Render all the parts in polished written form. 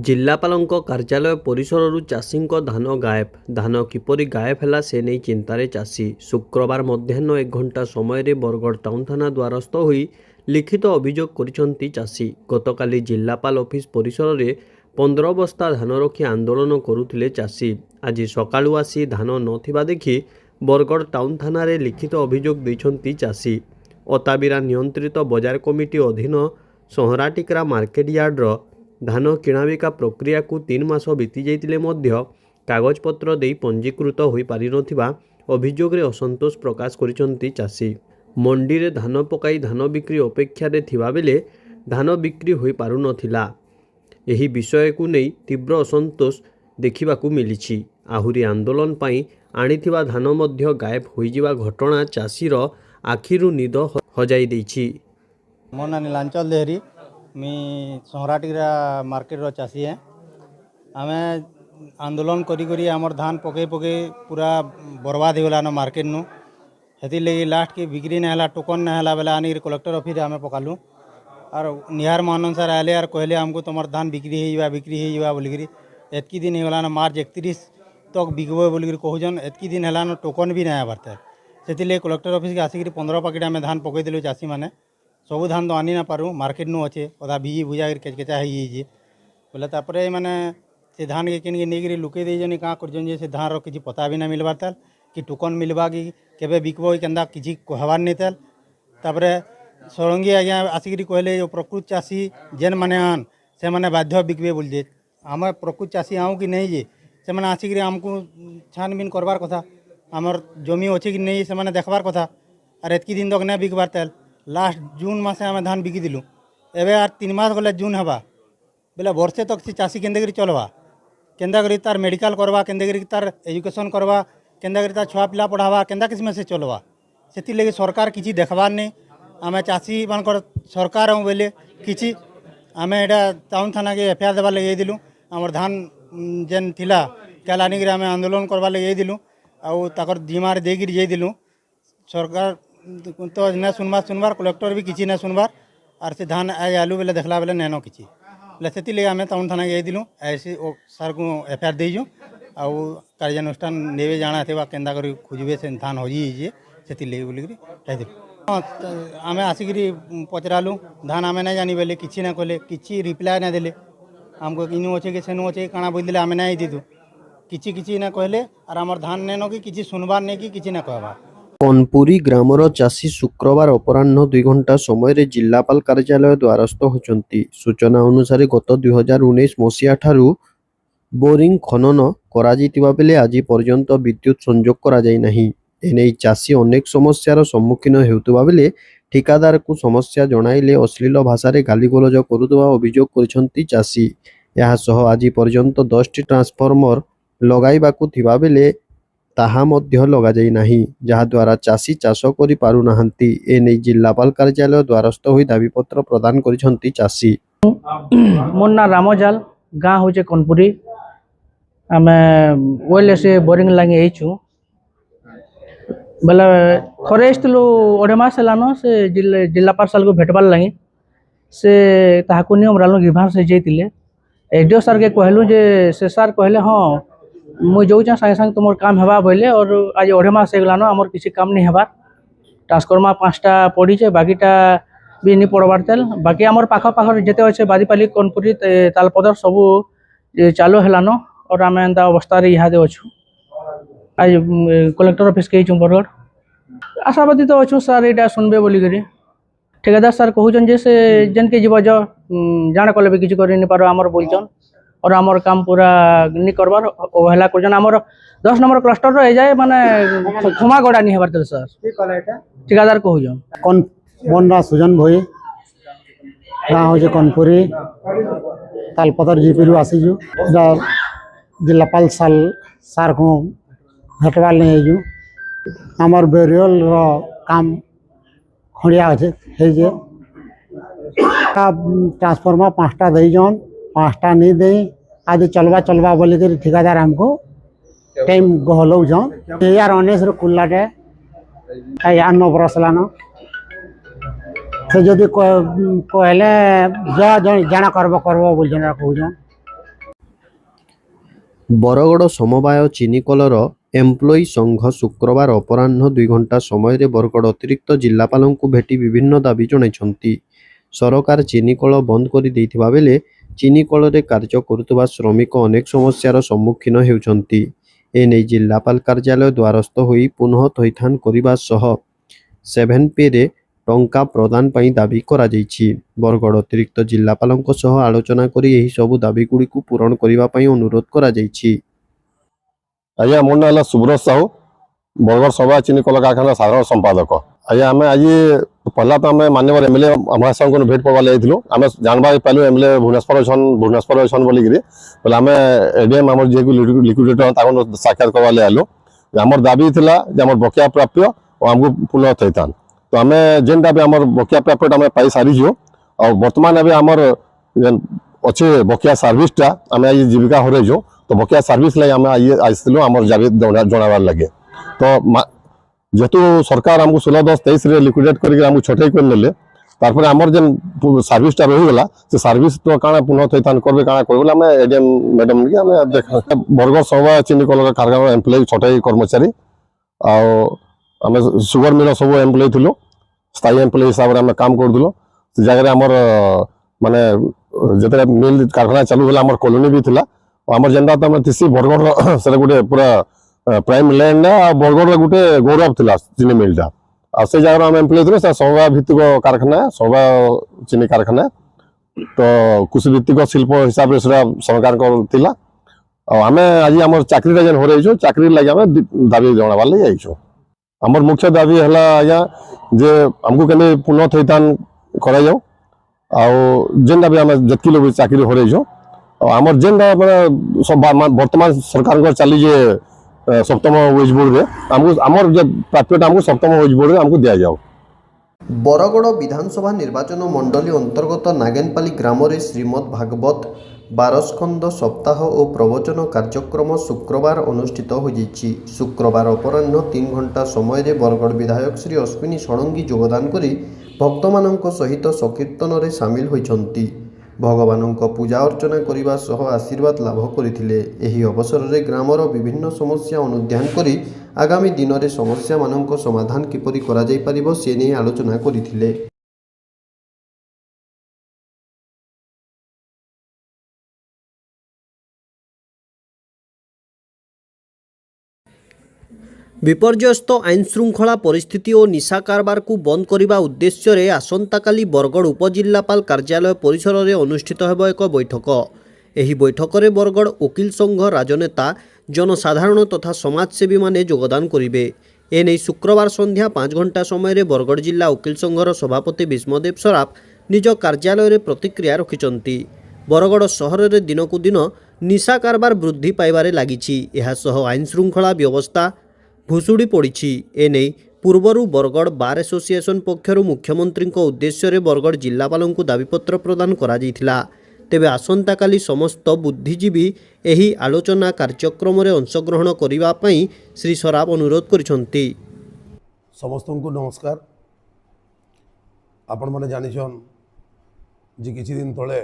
जिल्लापालଙ୍କ କାର୍ଯ୍ୟାଳୟ ପରିସରରୁ ଚାଷୀଙ୍କ ଧାନ ଗାୟବ। ଧାନ କିପରି ଗାୟବ ହେଲା ସେ ନେଇ ଚିନ୍ତାରେ ଚାଷୀ। ଶୁକ୍ରବାର ମଧ୍ୟାହ୍ନ 1 ଘଣ୍ଟା ସମୟରେ ବରଗଡ଼ ଟାଉନ୍ ଥାନା ଦ୍ୱାରସ୍ଥ ହୋଇ ଲିଖିତ ଅଭିଯୋଗ କରିଛନ୍ତି ଚାଷୀ। ଗତକାଲି ଜିଲ୍ଲାପାଳ ଅଫିସ ପରିସରରେ 15 ବସ୍ତା ଧାନ ରଖି ଆନ୍ଦୋଳନ କରୁଥିଲେ ଚାଷୀ। ଆଜି ସକାଳୁ ଆସି ଧାନ ନଥିବା ଦେଖି ବରଗଡ଼ ଟାଉନ୍ ଥାନାରେ ଲିଖିତ ଅଭିଯୋଗ ଦେଇଛନ୍ତି ଚାଷୀ। ଅତାବିରା ନିୟନ୍ତ୍ରିତ ବଜାର କମିଟି ଅଧୀନ ସଂହରାଟିକ୍ରା ମାର୍କେଟ ୟାର୍ଡର ଧାନ କିଣାବିକା ପ୍ରକ୍ରିୟାକୁ 3 ମାସ ବିତି ଯାଇଥିଲେ ମଧ୍ୟ କାଗଜପତ୍ର ଦେଇ ପଞ୍ଜୀକୃତ ହୋଇପାରିନଥିବା ଅଭିଯୋଗରେ ଅସନ୍ତୋଷ ପ୍ରକାଶ କରିଛନ୍ତି ଚାଷୀ। ମଣ୍ଡିରେ ଧାନ ପକାଇ ଧାନ ବିକ୍ରି ଅପେକ୍ଷାରେ ଥିବାବେଳେ ଧାନ ବିକ୍ରି ହୋଇପାରୁନଥିଲା। ଏହି ବିଷୟକୁ ନେଇ ତୀବ୍ର ଅସନ୍ତୋଷ ଦେଖିବାକୁ ମିଳିଛି। ଆହୁରି ଆନ୍ଦୋଳନ ପାଇଁ ଆଣିଥିବା ଧାନ ମଧ୍ୟ ଗାୟବ ହୋଇଯିବା ଘଟଣା ଚାଷୀର ଆଖିରୁ ନିଦ ହଜାଇ ଦେଇଛି। ମୋ ନାଁ ନୀଳାଞ୍ଚଳ ଦେହରୀ, मी सोहराटिक्रा मार्केट चाषी है। आम आंदोलन करी आमर धान पके पके पूरा बर्बाद हो गलान मार्केट नु। हेती लगी लास्ट की बिक्री नहीं है, टोकन नहीं है बेला आनी कलेक्टर ऑफिस आम पकालु और निहार मान अनुसार आले और कहले हमको तुम धान बिक्री हो बोलिकी एतकी दिन हो गलान मार्च 31 तक बिकब बोलिकी कहून। एतकी दिन है टोकन भी नहीं आबार से कलेक्टर ऑफिस के आसिक 15 पैकेट आम धान पकईदेलु। चाषी मैंने सबू धान तो आनी ना पारू, मार्केट नु अच्छे अदा भिजी भुजा केचकेचा हो बोले तापर माने से धान के किन नहीं लुके देजन क्या कर से धान किसी पता भी ना मिलबार ताल कि टोकन मिलवा कि केबे बिकब केन्दा किसी कहबार नहीं ताल। तापर सरंगी आज्ञा आसिक कहले प्रकृत चाषी जेन माने आन से माने बाध्य बिकबे बोलते। आम प्रकृत चाषी आऊँ कि नहीं जे से माने आसिक आमको छानबीन करबार कथा, आमर जमी अच्छे कि नहीं से माने देखबार कथा और एतकी दिन तक नहीं बिकबार ताल। लास्ट जून मासे आम धान बिकी दिलु, एवं आर 3 मास गले जून हवा बोले वर्षे तक से चाषी केंदे चलवा, केंदा करी तार मेडिकल करवा, केंदे करी तार एजुकेशन करवा, केंदा करी तार छुआ पिला पढ़ावा, केंदा किस्म से चलवा। से लगे सरकार किसी देखबार नहीं। आम चाषी मान सरकार हूँ बोले किसी आम एटा टाउन थाना के एफआईआर देवार लगे दिलु। आमर धान जेन थिला कैल आनिक आम आंदोलन करवार लगे दिलु और जिम्मार देकर जाई दिलु। सरकार तो न सुनबार कलेक्टर भी किसी न सुनबार और से धान आज आलू बेले देखला बेले नैनो किसी से लगे आम टाउन थाना गई दिलु। ऐसे सार को एफआईआर देजु आउ कार्यानुष्ठान नेबे जाना थे केन्दा कर खोजे से धान हजी से लगे बोलिकी कहीदे। आम आसिक पचरालु धान आम नहीं जानी बोले किसी ना कहले किसी रिप्लाय ना देले आमको इनू अच्छे कि सेनू अच्छे काଣା बोलते आम नहीं दीदु किसी ना कहले और आमर धान नैनो कि किसी सुनबार नहीं कि किसी ना कहबार। कनपुरी ग्रामर चाषी शुक्रवार अपराह्न 2 घंटा समय जिल्लापाल कार्यालय द्वारस्थ होचंती। सूचना अनुसार गत 2019 मसीहा ठारू बोरिंग खनन कराजितिबा बेले आज पर्यंत विद्युत संयोग करा जाय नाही। एने चाषी अनेक समस्यार सम्मुखीन हेउतबा बेले ठिकादार को समस्या जणाइले अश्लील भाषा गालीगोलज करुवा अभियोग करिसंती चाषी। यह सह आज पर्यंत 10टी ट्रांसफॉर्मर लगाइबाकू थिबा बेले ताहा मध्य लगा जाई नाही, जहा द्वारा चाषी चाष करि पारु नाहंती। एने जिल्लापाल कार्यालय द्वारस्थ होई दाबीपत्र प्रदान करिसंती चाषी। मोर ना रामजाल गाँ होचे कनपुरी। आमे ओले से बोरिंग लागे आइछु बेला थरे आइतलु ओढे मास लानो से जिल्लापाल साल को भेटबार लागे से ताहाकु नियम रालो ग्रीभांस से जैतिले। एडीओ सर के कहलु जे से सर कहले हाँ मुझे जाऊँ सागे सागे तुम काम हेबा बोले और आज 2.5 मास होगलान आमर किसी काम नहीं हेबार। ट्रांसफॉर्मर 5टा पड़ीचे बाकीटा भी नहीं पड़बार तेल बाकी आमर पाख जिते अच्छे बादीपाली कनपुरी तालपदर सबू चालू हेलान और आम एंता अवस्था इहादे अच्छु। आज कलेक्टर ऑफिस के बरगढ़ आशावादी तो अच्छु सर यहाँ सुनबे बोलिकी ठेकेदार सर कहून जे से जेन के जीव जान कले भी किसी कर नहीं पार आमर बोलचन और आमर काम पूरा नहीं करबार अवहेला कर। आमर 10 नंबर क्लस्टर रह जाए माने क्षमा गड़ा नहीं हेबार तेल सर ठेकेदार कहून। कौन मोर ना सुजन भई गाँ हो कनपुरी तालपतर जीपी आसीजु जिलापाल साल सार को भेटवार नहीं आमर बेरियल काम खड़िया अच्छे ट्रांसफॉर्मर 5टा दईजन 5टा नहीं दे आज चलवा बोलिक ठिकादार हमको टाइम गहलौन 2019 कुल्लाटे 9 बरस लान से जदि कहले जाना करब बोल कहून ବରଗଡ଼ ସମବାୟ ଚିନିକଳର ଏମ୍ପ୍ଲୋଇ ସଂଘ ଶୁକ୍ରବାର ଅପରାହ୍ନ 2 ଘଣ୍ଟା ସମୟରେ ବରଗଡ଼ ଅତିରିକ୍ତ ଜିଲ୍ଲାପାଳଙ୍କୁ ଭେଟି ବିଭିନ୍ନ ଦାବି ଜଣାଇଛନ୍ତି। ସରକାର ଚିନିକଳ ବନ୍ଦ କରିଦେଇଥିବା ବେଳେ ଚିନିକଳରେ କାର୍ଯ୍ୟ କରୁଥିବା ଶ୍ରମିକ ଅନେକ ସମସ୍ୟାର ସମ୍ମୁଖୀନ ହେଉଛନ୍ତି। ଏନେଇ ଜିଲ୍ଲାପାଳ କାର୍ଯ୍ୟାଳୟ ଦ୍ୱାରସ୍ଥ ହୋଇ ପୁନଃ ଥଇଥାନ କରିବା ସହ 7Pରେ ଟଙ୍କା ପ୍ରଦାନ ପାଇଁ ଦାବି କରାଯାଇଛି। ବରଗଡ଼ ଅତିରିକ୍ତ ଜିଲ୍ଲାପାଳଙ୍କ ସହ ଆଲୋଚନା କରି ଏହି ସବୁ ଦାବିଗୁଡ଼ିକୁ ପୂରଣ କରିବା ପାଇଁ ଅନୁରୋଧ କରାଯାଇଛି। ଆଜ୍ଞା ମୋ ନାଁ ହେଲା ସୁବ୍ରତ ସାହୁ, ବରଗଡ଼ ସମବାୟ ଚିନି କଳ କାରଖାନା ସାଧାରଣ ସମ୍ପାଦକ। ଆଜ୍ଞା ଆମେ ଆଜି ପହଲା ତ ଆମେ ମାନ୍ୟବର ଏମ୍ଏଲ୍ଏ ମହାଶୟଙ୍କୁ ଭେଟ ପଡ଼ବା ଯାଇଥିଲୁ। ଆମେ ଜାଣିବାକୁ ପାଇଲୁ ଏମ୍ଏଲ୍ଏ ଭୁବନେଶ୍ୱର ଅଛନ୍ ବୋଲିକିରି ବୋଲେ ଆମେ ଏଡିଏମ୍ ଆମର ଯିଏକୁ ଲିକ୍ୱିଡେଟର ତାଙ୍କୁ ସାକ୍ଷାତ କରିବା ଲାଗି ଆଇଲୁ। ଆମର ଦାବି ଥିଲା ଯେ ଆମର ବକେୟା ପ୍ରାପ୍ୟ ଓ ଆମକୁ ପୁନଃ ଥଇଥାନ। ତ ଆମେ ଯେନ୍ଟା ବି ଆମର ବକେୟା ପ୍ରାପ୍ୟଟା ଆମେ ପାଇ ସାରିଛୁ ଆଉ ବର୍ତ୍ତମାନ ଏବେ ଆମର ଅଛେ ବକେୟା ସର୍ଭିସଟା ଆମେ ଆଜି ଜୀବିକା ହରେଇଛୁ। तो बकेया सर्विस लगे आम आसलु आम दाबी जनाबार लगे। तो जेतु सरकार आमको 16/10/23 लिक्विडेट करके छटई कर नेले तारपर आमर जेन सर्विसटा रहीगला से सर्विस तो काଣା पुनः थैथान करबे काଣା करबे आम एडीएम मैडम के आम देख बरगड़ समवाय चिनी कल कारखाना एम्प्लॉय छटई कर्मचारी आम सुगर मिल सब एम्प्लॉय थिलु स्थायी एम्प्लॉय हिसाब से आम काम करूँ से जगह आमर माने जिते मिल कारखाना चालू होला आमर कॉलोनी भी थिला आमर जेनता तो थी बरगड़ से गोटे पूरा प्राइम लैंड बरगड़ गोटे गौरव थिला चीनी मिलटा आ से जगह आम एम्प्लॉय थे समवाय भित्तिक कारखाना समवाय चीनी कारखाना तो कृषि भित्तिक शिल्प हिसाब से सरकार आम आज आम चाकरी जेन हरईछु चाकरी लगे आम दाबी जनाबार लगे आईछु। आमर मुख्य दाबी है आज्ञा जे आमको के पुनः थैथान कर जेनटा भी आम जितकी लोग चाकरी हरईछु आमर जेनटा वर्तमान सरकार चली जे सप्तम वेज बोर्ड रे आमर प्राप्यटा आमको सप्तम वेज बोर्ड रे आमको दिया जाओ। बरगड़ विधानसभा निर्वाचन मंडली अंतर्गत नागेनपाली ग्राम रे श्रीमद् भागवत 12 स्कंद सप्ताह और प्रवचन कार्यक्रम शुक्रवार अनुष्ठित हो। शुक्रवार अपराह्न 3 घंटा समय बरगड़ विधायक श्री अश्विनी षडंगी योगदान करी भक्तमानंक सहित संकीर्तन रे सामिल होइछन्ति। भगवानंक पूजा अर्चना करिबा सह आशीर्वाद लाभ करिथिले। एही अवसर रे ग्रामर विभिन्न समस्या अनुध्यान करी आगामी दिन रे समस्या मानंक समाधान किपरि करा जाय परिबो से नै आलोचना करिथिले। विपर्यस्त आईन श्रृंखला परिस्थिति और निशा कारबार को बंद करने उद्देश्य आसंताकाली बरगड़ उपजिल्लापाल कार्यालय परिसर में अनुष्ठित होब एक बैठक। यह बैठक में बरगड़ वकिल संघ राजनेता जनसाधारण तथा समाजसेवी माने योगदान करेंगे। एने शुक्रवार संध्या 5 घंटा समय बरगड़ जिला वकिल संघर सभापति विष्णुदेव सराफ निज कार्यालय में प्रतिक्रिया रखिंट। बरगड़ सहर में दिनकू दिन निशा कारबार वृद्धि पाइबारे लागिछि। एहासह आईन श्रृंखला व्यवस्था भुशुड़ी पड़ी। एने पूर्वरु बरगड़ बार एसोसिएशन पक्षर मुख्यमंत्री उद्देश्य बरगड़ जिलापाल को दाबीपत्र प्रदान करा जायथिला। तेबे आसंताकाली समस्त बुद्धिजीवी एही आलोचना कार्यक्रम में अंशग्रहण करिबा पई श्री सराफ अनुरोध करिसंती। समस्त को नमस्कार। आपण माने जानिछन जे किछि दिन तले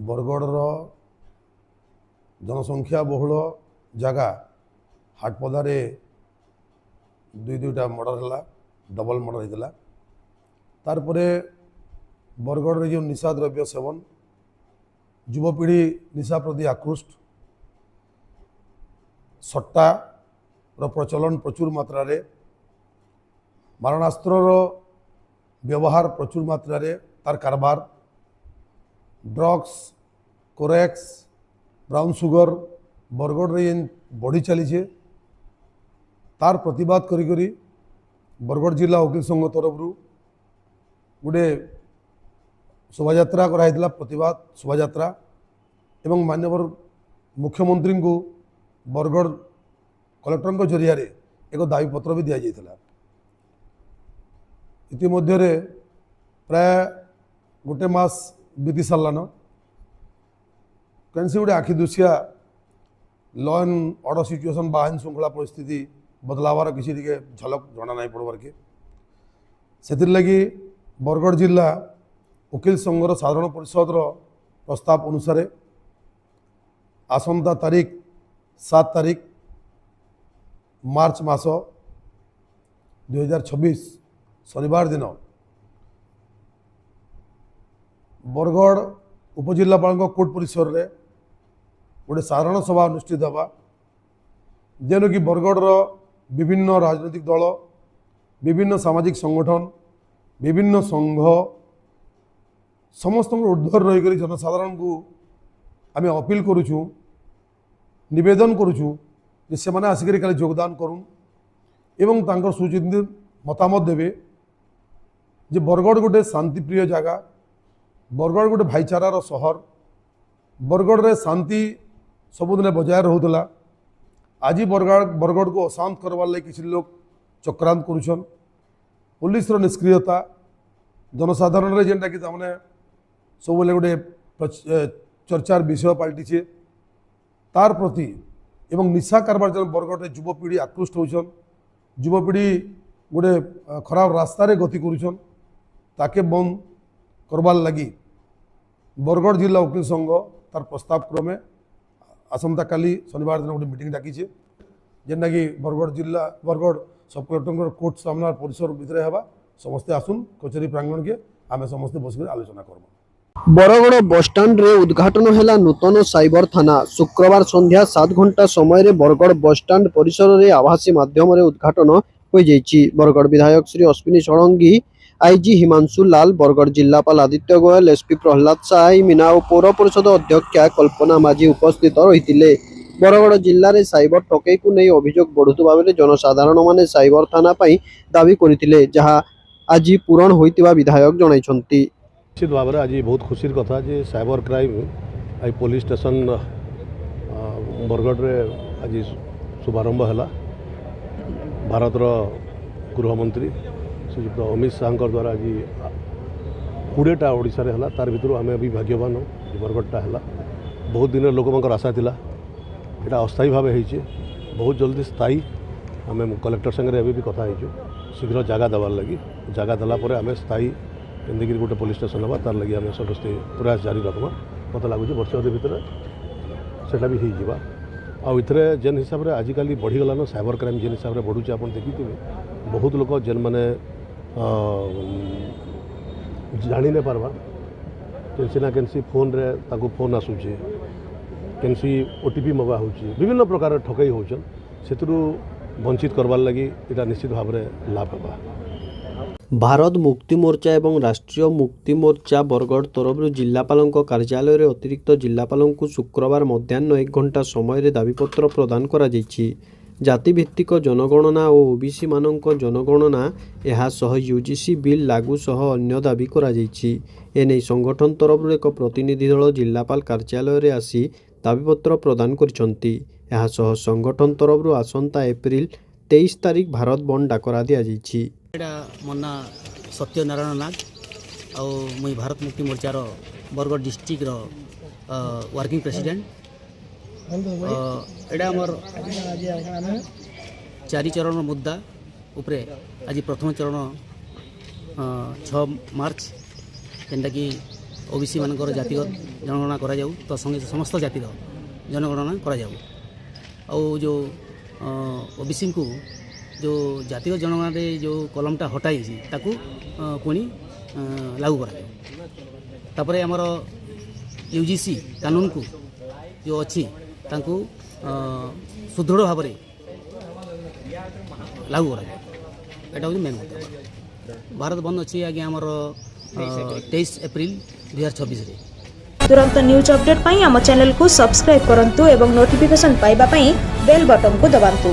बरगड़र जनसंख्या बहुल जगह हाटपदारे दुईटा मर्डर है डबल मर्डर होता। तारपरे बरगड़ रे जो निशा द्रव्य सेवन युवपीढ़ी निशा प्रति आकृष्ट सट्टा प्रचलन प्रचुर मात्रा रे मारणास्त्र व्यवहार प्रचुर मात्रा रे तार कारबार drugs Corex brown sugar Bargarh रे बढ़ी चली तार प्रतिवाद करी बरगड़ जिला वकिल संघ तरफ गोटे शोभा कराइला प्रतिवाद शोभा एवं माननीय मुख्यमंत्री को बरगड़ कलेक्टर जरिया एक दाबीपत्र भी दि जाता। इतिमध्य प्राय गोटे मास बीती सारान कहीं से गोटे आखिदुशिया लॉ एंड ऑर्डर सिचुएशन बा आईन श्रृंखला परिस्थिति बदलावार किसी झलक जना नहीं पड़वार के से लगी बरगड़ जिला वकिल संघर साधारण परिषद प्रस्ताव अनुसार आसंता तारीख 7 तारीख मार्च मास 2026 शनिवार दिन बरगढ़ उपजिलापाल कोर्ट परिसर रे गोटे साधारण सभा अनुष्ठित हवा जेन कि बरगढ़ विभिन्न राजनीतिक दल विभिन्न सामाजिक संगठन विभिन्न संघ समस्त ऊर्ध्वर रही जनसाधारण को आम अपील करुचु निवेदन करुचु जे से माने आसिक खाली योगदान करूँ एवं तांकर सुचिंतित मतामत देवे जे बरगढ़ गोटे शांतिप्रिय जगह बरगढ़ गोटे भाईचारार सहर बरगढ़ रे शांति सबुदिन बजाय रोला आज बरगढ़ को अशांत करवार लगे किसी लोग चक्रांत करुछन पुलिस रो निष्क्रियता जनसाधारण रे जेनटा कि तामने सब गोटे चर्चार विषय पलटिछे तार प्रति एवं निशा कारबार जन बरगढ़ रे युवपीढ़ी आकृष्ट होछन युवपीढ़ी गोटे खराब रास्तार गति करुछन ताके बंद करवार लगी बरगढ़ जिला वकील संघ तार प्रस्ताव क्रमे आसंता काली शनिवार दिन गोटे मीटिंग डाकिछे जेनटा कि बरगढ़ सब कलेक्टर कोर्ट सामना परिसर भितर हवा समस्ते आसुन कचेरी प्रांगण के आम समस्ते बस आलोचना करबा। बरगड़ बसस्टाण्ड रे उद्घाटन है नूतन साइबर थाना शुक्रवार संध्या 7 घंटा समय बरगड़ बसस्टाण्ड परिसर रे आभासी माध्यम उद्घाटन हो जाइछि। बरगड़ विधायक श्री अश्विनी षडंगी आईजी हिमांशु लाल बरगड़ जिलापाल आदित्य गोयल एसपी प्रहलाद साई मीना और पौर परिषद अध्यक्षा कल्पना माझी उपस्थित रही। बरगड़ जिले में साइबर ठकई को नहीं अभियोग बढ़ुवा बेले जनसाधारण माने साइबर थाना दाबी करथिले जहां आज पूरण होइतिबा विधायक जणाइछंती। निश्चित भाव में आज बहुत खुशी कथा जे साइबर क्राइम आई पुलिस स्टेशन बरगढ़ रे आज शुभारंभ है भारत गृहमंत्री श्रीयुक्त अमित शाह द्वारा आज 20टा ओडिशा रे हला तार भितर आम भी भाग्यवान हो बरगढ़टा है बहुत दिन लोक आशा थिला एटा अस्थायी भाव होइछे बहुत जल्दी स्थायी आम कलेक्टर संगे भी कथा होइछु शीघ्र जगह देवार लगी जगह देला आम स्थायी एमती गोटे पुलिस स्टेशन हवा तार लगी आम समस्ते प्रयास जारी रखमा मत लगुच वर्ष भितर सेटा भी हो आउे जेन हिसाब से आजिकल बढ़ीगलान साइबर क्राइम जेन हिसाब से बढ़ुचे आप देखिथे बहुत लोग जेन मैंने जानी नहीं पार्बार केनसी ना केनसी फोन रे ताको फोन आसूचे केनसी ओटीपी मगा हो विभिन्न प्रकार ठकई होचन सेतु वंचित करवार लगी इटा निश्चित भाव में लाभ होगा। भारत मुक्ति मोर्चा एवं राष्ट्रीय मुक्ति मोर्चा बरगढ़ तरफ जिलापाल कार्यालय अतिरिक्त जिलापाल शुक्रवार मध्याह्न 1 घंटा समय दाबीपत्र प्रदान करा जायछि। जातिभित्तिक जनगणना और ओबीसी मानक जनगणना यह यूजीसी बिल लागू सह अन्य दाबी करा जायछि। एने संगठन तरफ एक प्रतिनिधि दल जिलापाल कार्यालय रे आसी दाबीपत्र प्रदान करिसंती। यह संगठन तरफ आसंता एप्रिल 23 तारीख भारत बंद डाकरा दिया जायछि। मो ना सत्यनारायण नाग और मुई भारत मुक्ति मोर्चार बरगढ़ डिस्ट्रिक्ट वर्किंग प्रेसिडेंट एटा आमर 4 चरण मुद्दा उपरे आज प्रथम चरण 6 मार्च जेनटा कि ओबीसी मानकर जातिगत जनगणना करा जाऊ तो संगे समस्त जातिर जनगणना करा जाऊ और जो ओबीसी को जो जातिगत जनगणना रे जो कलमटा हटाई ताकू पुणी लागू करा तापरे हमर यूजीसी कानून को जो अच्छी तांकू सुदृढ़ भाव में लागू करा एटा मेन मुद्दा। भारत बंद अच्छी आगे आमर 23 एप्रिल 2026 रे। तुरंत न्यूज अपडेट पाई आम चैनल को सब्सक्राइब करंतु एवं नोटिफिकेशन पाइबा पाई बेल बटन को दबांतु।